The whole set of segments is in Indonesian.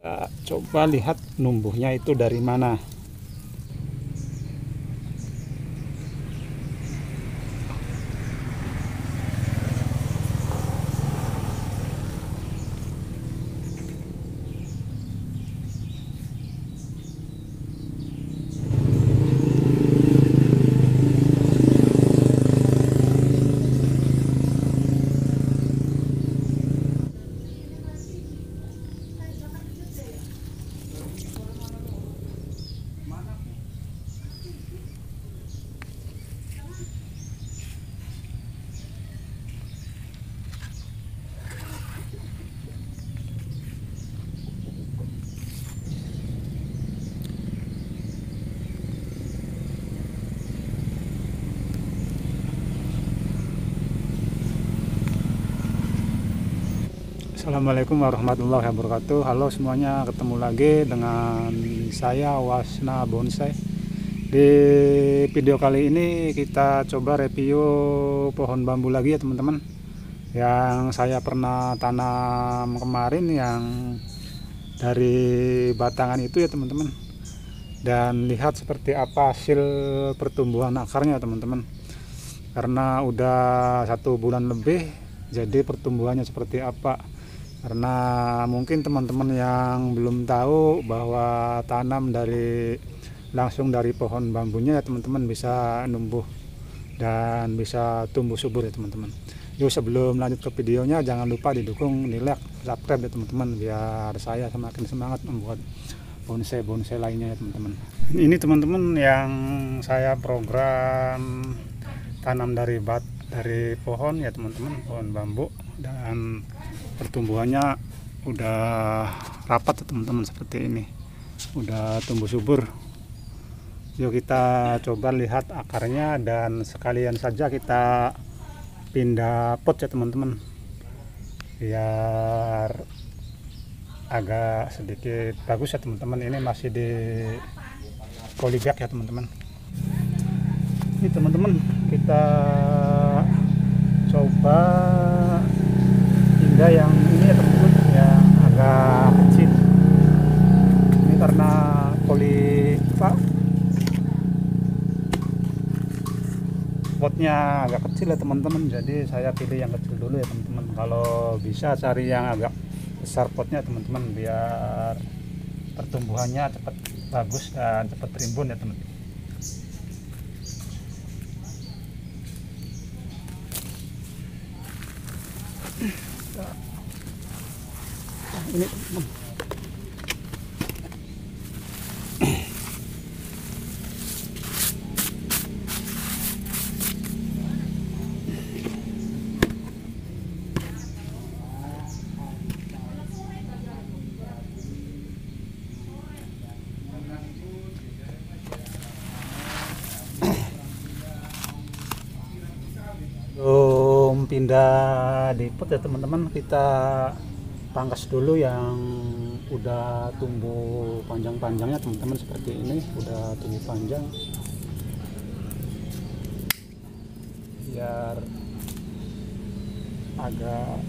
Kita coba lihat numbuhnya itu dari mana. Assalamualaikum warahmatullahi wabarakatuh. Halo semuanya, ketemu lagi dengan saya Wasna Bonsai. Di video kali ini kita coba review pohon bambu lagi ya teman-teman, yang saya pernah tanam kemarin, yang dari batangan itu ya teman-teman. Dan lihat seperti apa hasil pertumbuhan akarnya teman-teman, karena udah 1 bulan lebih. Jadi pertumbuhannya seperti apa, karena mungkin teman-teman yang belum tahu bahwa tanam langsung dari pohon bambunya ya teman-teman bisa numbuh dan bisa tumbuh subur ya teman-teman. Yuk, sebelum lanjut ke videonya, jangan lupa didukung, di like, subscribe ya teman-teman, biar saya semakin semangat membuat bonsai-bonsai lainnya ya teman-teman. Ini teman-teman yang saya program tanam dari pohon ya teman-teman, pohon bambu, dan pertumbuhannya udah rapat teman-teman seperti ini, udah tumbuh subur. Yuk kita coba lihat akarnya, dan sekalian saja kita pindah pot ya teman-teman, biar agak sedikit bagus ya teman-teman. Ini masih di polybag ya teman-teman. Ini teman-teman, kita coba pindah yang ini ya teman-teman, yang agak kecil. Ini karena potnya agak kecil ya teman-teman, jadi saya pilih yang kecil dulu ya teman-teman. Kalau bisa cari yang agak besar potnya teman-teman, biar pertumbuhannya cepat bagus dan cepat rimbun ya teman-teman. Ini teman-teman, belum pindah di pot ya teman-teman, kita pangkas dulu yang udah tumbuh panjang-panjangnya teman-teman, seperti ini udah tumbuh panjang, biar agak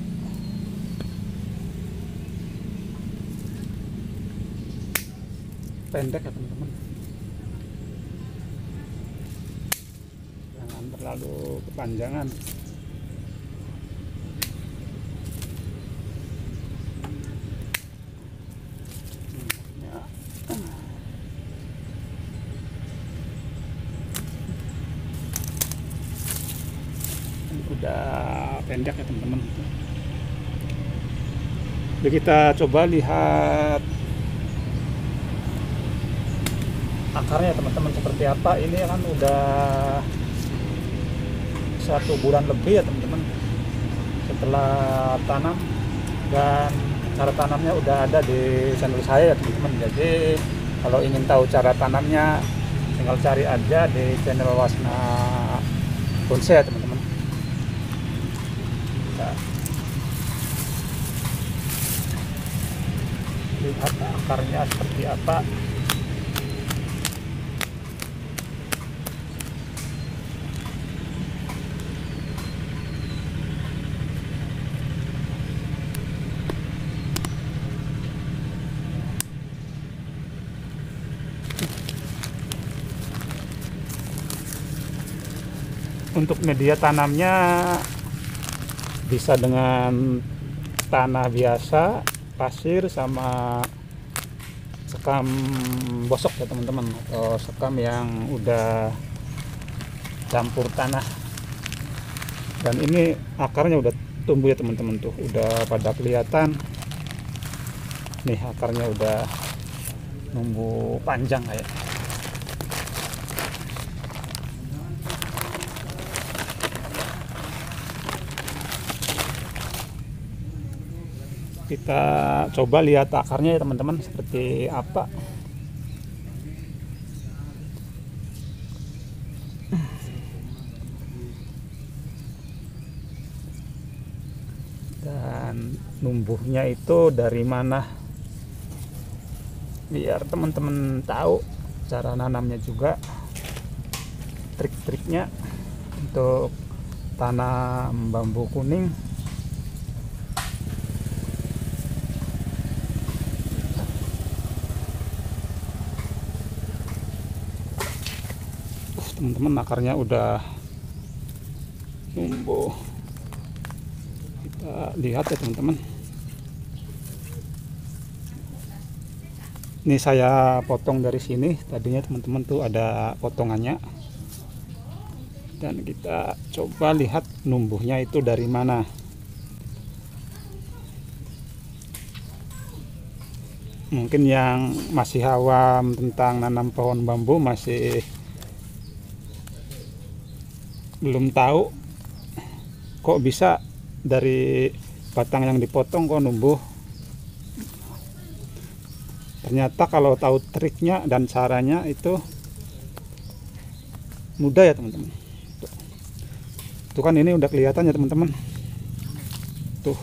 pendek ya teman-teman, jangan terlalu kepanjangan. Udah pendek ya teman-teman. Jadi kita coba lihat akarnya teman-teman seperti apa. Ini kan udah 1 bulan lebih ya teman-teman setelah tanam, dan cara tanamnya udah ada di channel saya ya teman-teman. Jadi kalau ingin tahu cara tanamnya, tinggal cari aja di channel Wasna Bonsai ya teman-teman. Lihat akarnya seperti apa. Untuk media tanamnya bisa dengan tanah biasa, pasir, sama sekam bosok ya teman-teman, atau sekam yang udah campur tanah. Dan ini akarnya udah tumbuh ya teman-teman, tuh udah pada kelihatan nih, akarnya udah numbuh panjang kayak. Kita coba lihat akarnya ya teman-teman seperti apa. Dan numbuhnya itu dari mana, biar teman-teman tahu cara nanamnya juga, trik-triknya untuk tanam bambu kuning. Teman-teman, akarnya udah tumbuh. Kita lihat ya teman-teman. Ini saya potong dari sini, tadinya teman-teman tuh ada potongannya. Dan kita coba lihat numbuhnya itu dari mana. Mungkin yang masih awam tentang nanam pohon bambu masih belum tahu kok bisa dari batang yang dipotong kok numbuh. Ternyata kalau tahu triknya dan caranya itu mudah ya teman-teman. Tuh kan ini udah kelihatan ya teman-teman. Tuh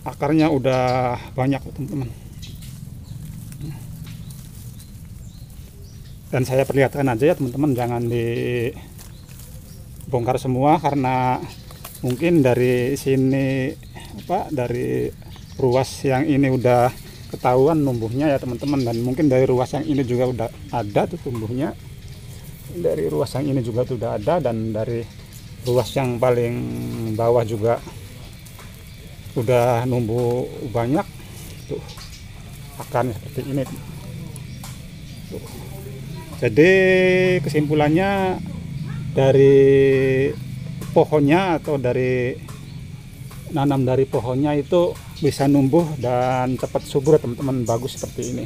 akarnya udah banyak teman-teman. Dan saya perlihatkan aja ya teman-teman, jangan dibongkar semua karena mungkin dari sini dari ruas yang ini udah ketahuan numbuhnya ya teman-teman, dan mungkin dari ruas yang ini juga udah ada tuh tumbuhnya, dari ruas yang ini juga sudah ada, dan dari ruas yang paling bawah juga udah numbuh banyak tuh akarnya seperti ini tuh. Jadi kesimpulannya dari pohonnya atau dari nanam dari pohonnya itu bisa numbuh dan cepat subur teman-teman, bagus seperti ini.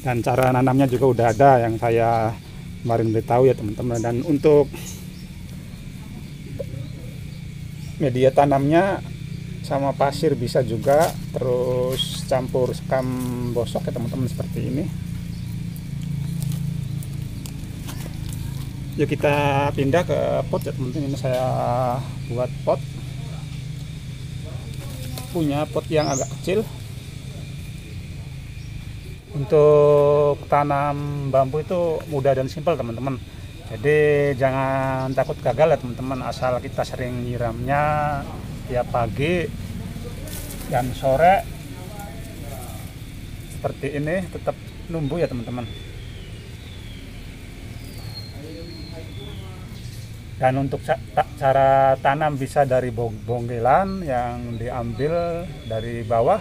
Dan cara nanamnya juga udah ada yang saya kemarin beritahu ya teman-teman. Dan untuk media tanamnya sama pasir bisa juga, terus campur sekam bosok ya teman-teman seperti ini. Yuk kita pindah ke pot ya teman-teman. Ini saya buat pot, punya pot yang agak kecil. Untuk tanam bambu itu mudah dan simpel teman-teman, jadi jangan takut gagal ya teman-teman, asal kita sering nyiramnya tiap pagi dan sore seperti ini, tetap numbuh ya teman-teman. Dan untuk cara tanam bisa dari bonggelan yang diambil dari bawah,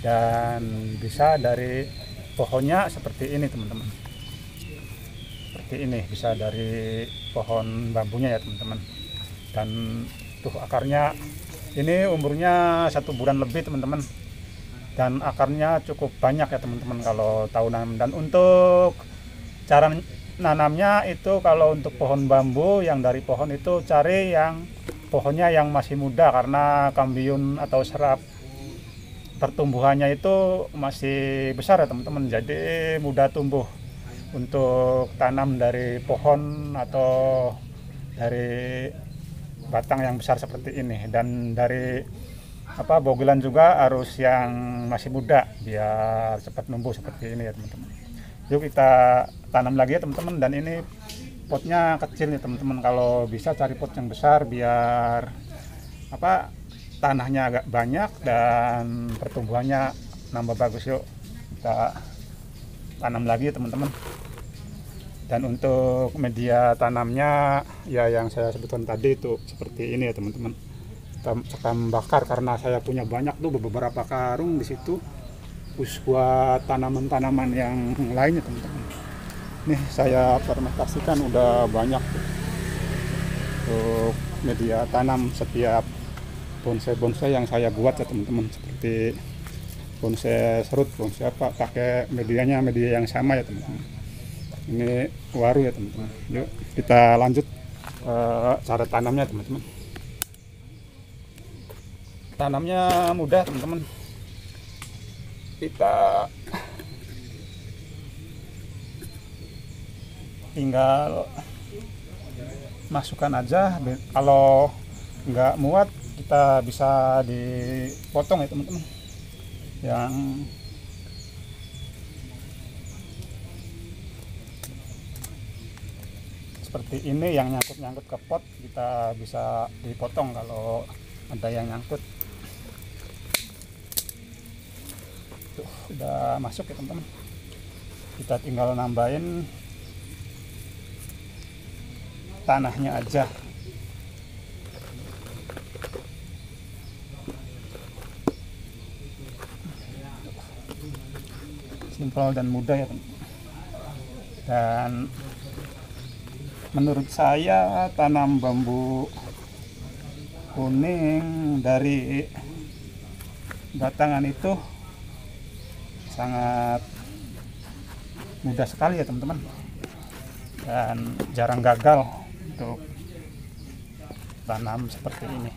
dan bisa dari pohonnya seperti ini teman-teman. Seperti ini bisa dari pohon bambunya ya teman-teman. Dan tuh akarnya ini umurnya 1 bulan lebih teman-teman, dan akarnya cukup banyak ya teman-teman kalau tahu nanam. Dan untuk cara nanamnya itu, kalau untuk pohon bambu yang dari pohon itu cari yang pohonnya yang masih muda, karena kambiun atau serap pertumbuhannya itu masih besar ya teman-teman, jadi mudah tumbuh. Untuk tanam dari pohon atau dari batang yang besar seperti ini, dan dari bogelan juga harus yang masih muda biar cepat numbuh seperti ini ya teman-teman. Yuk kita tanam lagi ya teman-teman. Dan ini potnya kecil nih teman-teman, kalau bisa cari pot yang besar biar tanahnya agak banyak dan pertumbuhannya nambah bagus. Yuk kita tanam lagi ya teman-teman. Dan untuk media tanamnya ya yang saya sebutkan tadi itu seperti ini ya teman-teman. Sekam bakar, karena saya punya banyak tuh beberapa karung di situ buat tanaman-tanaman yang lainnya teman-teman. Nih saya fermentasikan udah banyak tuh untuk media tanam setiap bonsai-bonsai yang saya buat ya teman-teman, seperti bonsai serut, bonsai apa, pakai media yang sama ya teman-teman. Ini waru ya teman-teman. Yuk kita lanjut cara tanamnya teman-teman. Tanamnya mudah teman-teman. Kita tinggal masukkan aja. Kalau nggak muat kita bisa dipotong ya teman-teman. Yang seperti ini yang nyangkut ke pot kita bisa dipotong kalau ada yang nyangkut. Tuh, udah masuk ya teman-teman. Kita tinggal nambahin tanahnya aja. Simpel dan mudah ya teman-teman. Dan menurut saya tanam bambu kuning dari batangan itu sangat mudah sekali ya teman-teman, dan jarang gagal untuk tanam seperti ini.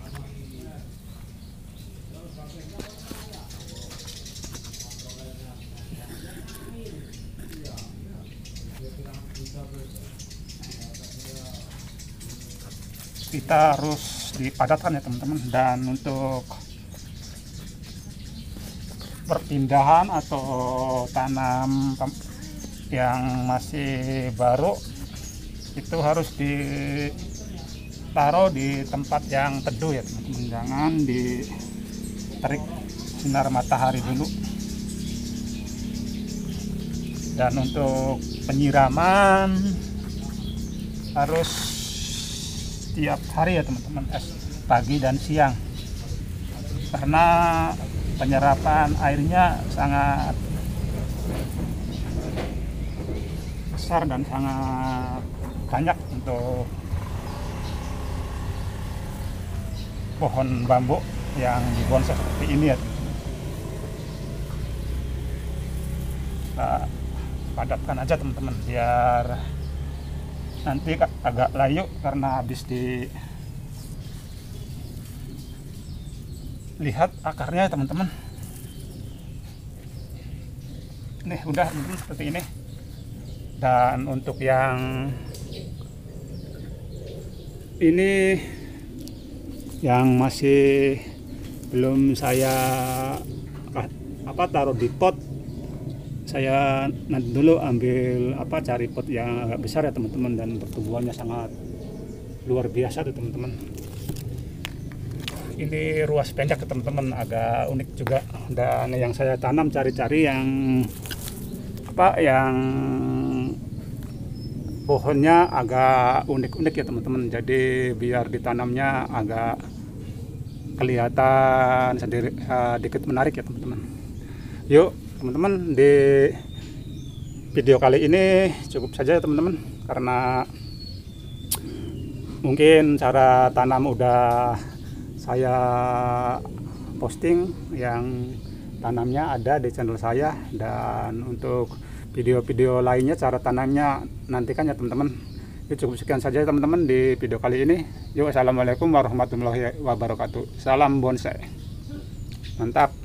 Kita harus dipadatkan ya teman-teman. Dan untuk perpindahan atau tanam yang masih baru itu harus ditaruh di tempat yang teduh ya teman-teman, jangan diterik sinar matahari dulu. Dan untuk penyiraman harus tiap hari ya teman-teman, pagi dan siang, karena penyerapan airnya sangat besar dan sangat banyak untuk pohon bambu yang dibonsai seperti ini ya teman-teman. Kita padatkan aja teman-teman biar nanti agak layu karena habis dilihat akarnya ya teman-teman. Nih udah teman-teman seperti ini. Dan untuk yang ini yang masih belum saya taruh di pot, saya nanti dulu ambil cari pot yang agak besar ya teman-teman, dan pertumbuhannya sangat luar biasa tuh teman-teman. Ini ruas pendek ya teman-teman, agak unik juga. Dan yang saya tanam cari-cari yang yang pohonnya agak unik-unik ya teman-teman, jadi biar ditanamnya agak kelihatan sedikit menarik ya teman-teman. Yuk teman-teman, di video kali ini cukup saja ya teman-teman, karena mungkin cara tanam udah saya posting, yang tanamnya ada di channel saya. Dan untuk video-video lainnya cara tanamnya nantikan ya teman-teman. Ini cukup sekian saja teman-teman di video kali ini. Yuk, assalamualaikum warahmatullahi wabarakatuh. Salam bonsai, mantap.